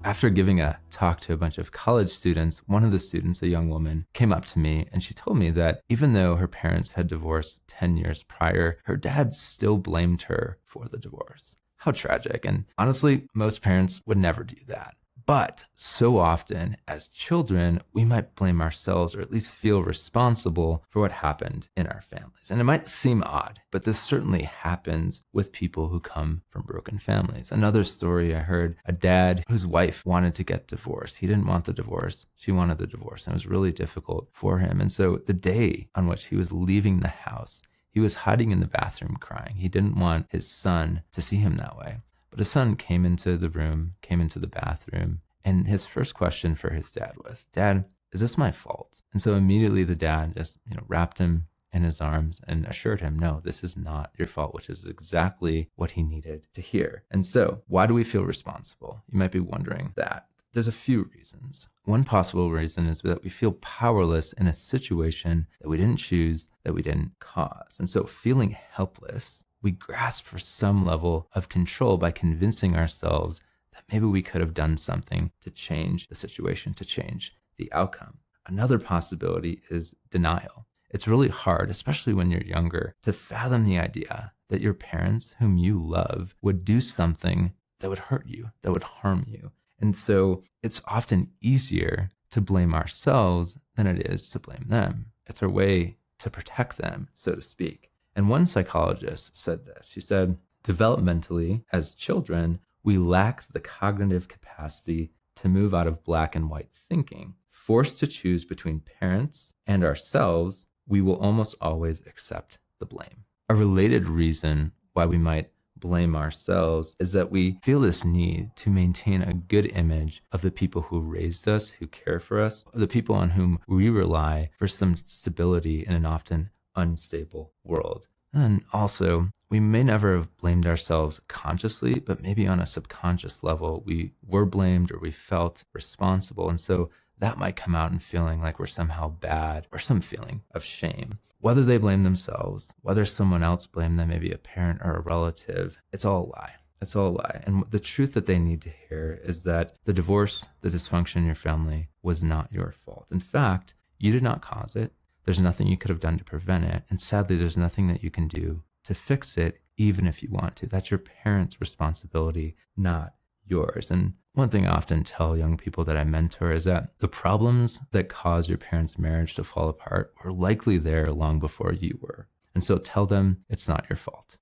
After giving a talk to a bunch of college students, one of the students, a young woman, came up to me and she told me that even though her parents had divorced 10 years prior, her dad still blamed her for the divorce. How tragic. And honestly, most parents would never do that. But so often as children, we might blame ourselves or at least feel responsible for what happened in our families. And it might seem odd, but this certainly happens with people who come from broken families. Another story I heard, a dad whose wife wanted to get divorced. He didn't want the divorce. She wanted the divorce. And it was really difficult for him. And so the day on which he was leaving the house, he was hiding in the bathroom crying. He didn't want his son to see him that way. But his son came into the room, came into the bathroom, and his first question for his dad was, "Dad, is this my fault?" And so immediately the dad just, wrapped him in his arms and assured him, "No, this is not your fault," which is exactly what he needed to hear. And so why do we feel responsible? You might be wondering that. There's a few reasons. One possible reason is that we feel powerless in a situation that we didn't choose, that we didn't cause. And so feeling helpless, we grasp for some level of control by convincing ourselves that maybe we could have done something to change the situation, to change the outcome. Another possibility is denial. It's really hard, especially when you're younger, to fathom the idea that your parents, whom you love, would do something that would hurt you, that would harm you. And so it's often easier to blame ourselves than it is to blame them. It's our way to protect them, so to speak. And one psychologist said this. She said, developmentally, as children, we lack the cognitive capacity to move out of black and white thinking. Forced to choose between parents and ourselves, we will almost always accept the blame. A related reason why we might blame ourselves is that we feel this need to maintain a good image of the people who raised us, who care for us, the people on whom we rely for some stability in an often unstable world. And also, we may never have blamed ourselves consciously, but maybe on a subconscious level, we were blamed or we felt responsible. And so that might come out in feeling like we're somehow bad or some feeling of shame. Whether they blame themselves, whether someone else blamed them, maybe a parent or a relative, it's all a lie. It's all a lie. And the truth that they need to hear is that the divorce, the dysfunction in your family was not your fault. In fact, you did not cause it. There's nothing you could have done to prevent it. And sadly, there's nothing that you can do to fix it, even if you want to. That's your parents' responsibility, not yours. And one thing I often tell young people that I mentor is that the problems that caused your parents' marriage to fall apart were likely there long before you were. And so tell them it's not your fault.